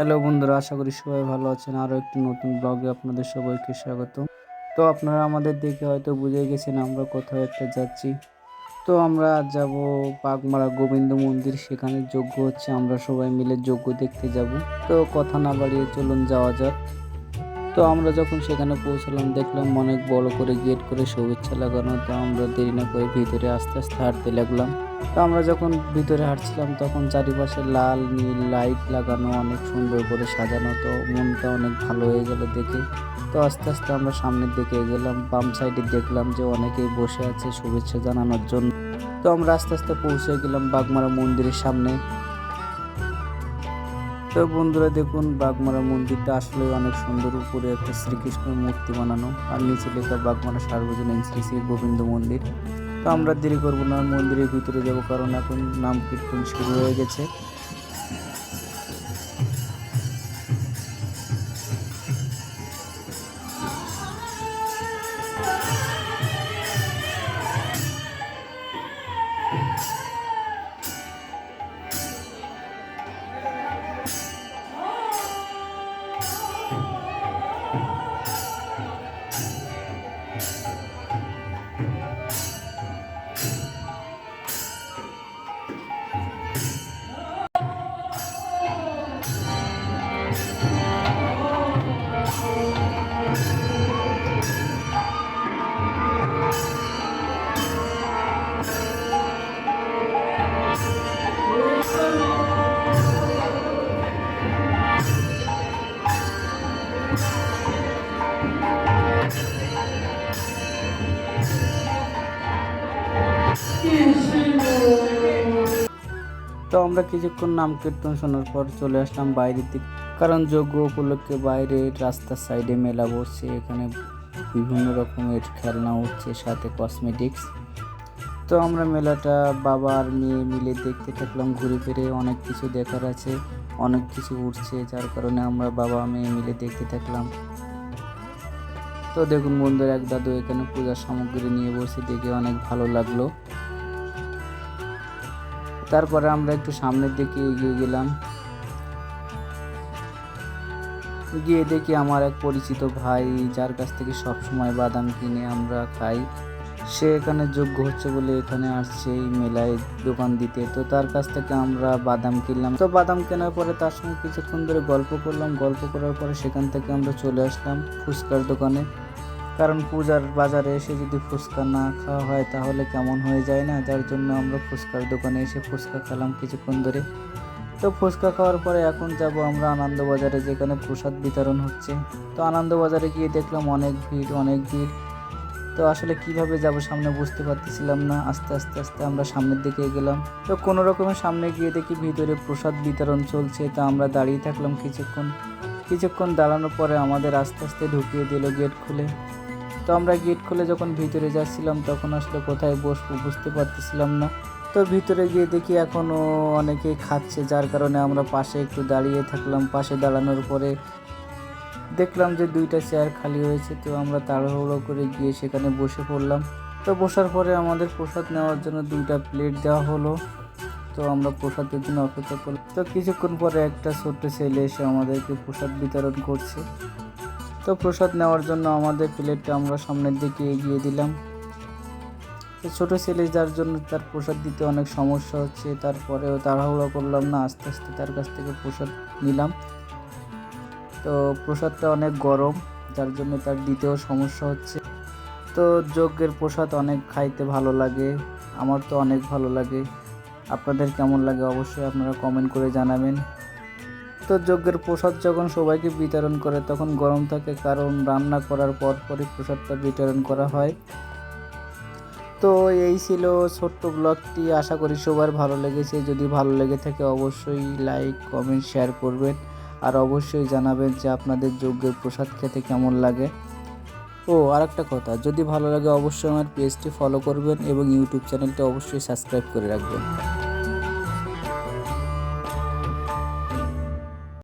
Hello বন্ধুরা, আশা করি সবাই ভালো আছেন। আরও একটি নতুন ব্লগে আপনাদের সবাইকে স্বাগত। তো আপনারা আমাদের দেখে হয়তো বুঝে গেছেন আমরা কোথাও একটা যাচ্ছি। তো আমরা আজ যাব বাগমারা গোবিন্দ মন্দির, সেখানে যজ্ঞ হচ্ছে, আমরা সবাই মিলে যজ্ঞ দেখতে যাব। তো কথা না বাড়িয়ে চলুন যাওয়া যাক। তো আমরা যখন সেখানে পৌঁছালাম দেখলাম অনেক বড় করে গেট করে শুভেচ্ছা লাগানো। তো আমরা দেরি না করে ভিতরে আস্তে আস্তে হাঁটতে লাগলাম। তো আমরা যখন ভিতরে হাঁটছিলাম তখন চারিপাশে লাল নীল লাইট লাগানো, অনেক সুন্দর করে সাজানো। তো মনটা অনেক ভালো হয়ে গেল দেখে। তো আস্তে আস্তে আমরা সামনের দিকে গেলাম। বাম সাইডে দেখলাম যে অনেকেই বসে আছে শুভেচ্ছা জানানোর জন্য। তো আমরা আস্তে আস্তে পৌঁছে গেলাম বাগমারা মন্দিরের সামনে। তো বন্ধুরা দেখুন, বাগমারা মন্দিরটা আসলে অনেক সুন্দর। উপরে একটা শ্রীকৃষ্ণের মূর্তি বানানো, আর নিচে লেখা বাগমারা সার্বজনীন শ্রী শ্রী গোবিন্দ মন্দির। তো আমরা দেরি করবো না, মন্দিরের ভিতরে যাব, কারণ এখন নাম কীর্তন শুরু হয়ে গেছে। তো আমরা কিছুক্ষণ নাম কীর্তন শোনার পর চলে আসলাম বাইরের দিকে, কারণ যজ্ঞ উপলক্ষে বাইরে রাস্তার সাইডে মেলা বসছে। এখানে বিভিন্ন রকমের খেলনা উঠছে, সাথে কসমেটিক্স। তো আমরা মেলাটা বাবা আর মেয়ে মিলে দেখতে থাকলাম। ঘুরে ফিরে অনেক কিছু দেখার আছে, অনেক কিছু উঠছে, যার কারণে আমরা বাবা মেয়ে মিলে দেখতে থাকলাম। তো দেখুন বন্ধুরা, এক দাদু এখানে পূজার সামগ্রী নিয়ে বসে, দেখে অনেক ভালো লাগলো। তারপরে আমরা একটু সামনের দিকে এগিয়ে গেলাম। গিয়ে দেখি আমার এক পরিচিত ভাই, যার কাছ থেকে সব সময় বাদাম কিনে আমরা খাই, সে এখানে যজ্ঞ হচ্ছে বলে এখানে আসছে এই মেলায় দোকান দিতে। তো তার কাছ থেকে আমরা বাদাম কিনলাম। তো বাদাম কেনার পরে তার সঙ্গে কিছুক্ষণ ধরে গল্প করলাম। গল্প করার পরে সেখান থেকে আমরা চলে আসলাম ফুচকার দোকানে, কারণ পূজার বাজারে এসে যদি ফুচকা না খাওয়া হয় তাহলে কেমন হয়ে যায় না, যার জন্য আমরা ফুচকার দোকানে এসে ফুচকা খেলাম কিছুক্ষণ ধরে। তো ফুচকা খাওয়ার পরে এখন যাব আমরা আনন্দবাজারে, যেখানে প্রসাদ বিতরণ হচ্ছে। তো আনন্দবাজারে গিয়ে দেখলাম অনেক ভিড়, অনেক ভিড়। তো আসলে কিভাবে যাব সামনে বুঝতে পারতেছিলাম না। আস্তে আস্তে আস্তে আমরা সামনের দিকে গেলাম। তো কোনো রকমের সামনে গিয়ে দেখি ভিতরে প্রসাদ বিতরণ চলছে। তো আমরা দাঁড়িয়ে থাকলাম কিছুক্ষণ দাঁড়ানোর পরে আমাদের আস্তে আস্তে ঢুকিয়ে দিল গেট খুলে। তো আমরা গেট খুলে যখন ভিতরে যাচ্ছিলাম তখন আসলে কোথায় বসবো বুঝতে পারতেছিলাম না। তো ভিতরে গিয়ে দেখি এখনও অনেকেই খাচ্ছে, যার কারণে আমরা পাশে একটু দাঁড়িয়ে থাকলাম। পাশে দাঁড়ানোর পরে দেখলাম যে 2টা চেয়ার খালি হয়েছে। তো আমরা তাড়াহুড়ো করে গিয়ে সেখানে বসে পড়লাম। তো বসার পরে আমাদের প্রসাদ নেওয়ার জন্য 2টা প্লেট দেওয়া হলো। তো আমরা প্রসাদের জন্য অপেক্ষা করলাম। তো কিছুক্ষণ পরে একটা ছোট্ট ছেলে এসে আমাদেরকে প্রসাদ বিতরণ করছে। তো প্রসাদ নেওয়ার জন্য আমাদের প্লেটটা আমরা সামনের দিকে এগিয়ে দিলাম। তো ছোটো ছেলে, যার জন্য তার প্রসাদ দিতে অনেক সমস্যা হচ্ছে, তারপরেও তাড়াহুড়ো করলাম না, আস্তে আস্তে তার কাছ থেকে প্রসাদ নিলাম। তো প্রসাদটা অনেক গরম, যার জন্য তার দিতেও সমস্যা হচ্ছে। তো যজ্ঞের প্রসাদ অনেক খাইতে ভালো লাগে, আমার তো অনেক ভালো লাগে। আপনাদের কেমন লাগে অবশ্যই আপনারা কমেন্ট করে জানাবেন। তো যজ্ঞের প্রসাদ যখন সবাইকে বিতরণ করে তখন গরম থাকে, কারণ রান্না করার পরই প্রসাদটা বিতরণ করা হয়। তো এই ছিল ছোট্ট ব্লগটি, আশা করি সবার ভালো লেগেছে। যদি ভালো লেগে থাকে অবশ্যই লাইক কমেন্ট শেয়ার করবেন, আর অবশ্যই জানাবেন যে আপনাদের যজ্ঞের প্রসাদ খেতে কেমন লাগে। ও আরেকটা কথা, যদি ভালো লাগে অবশ্যই আমার পেজটি ফলো করবেন এবং ইউটিউব চ্যানেলটি অবশ্যই সাবস্ক্রাইব করে রাখবেন।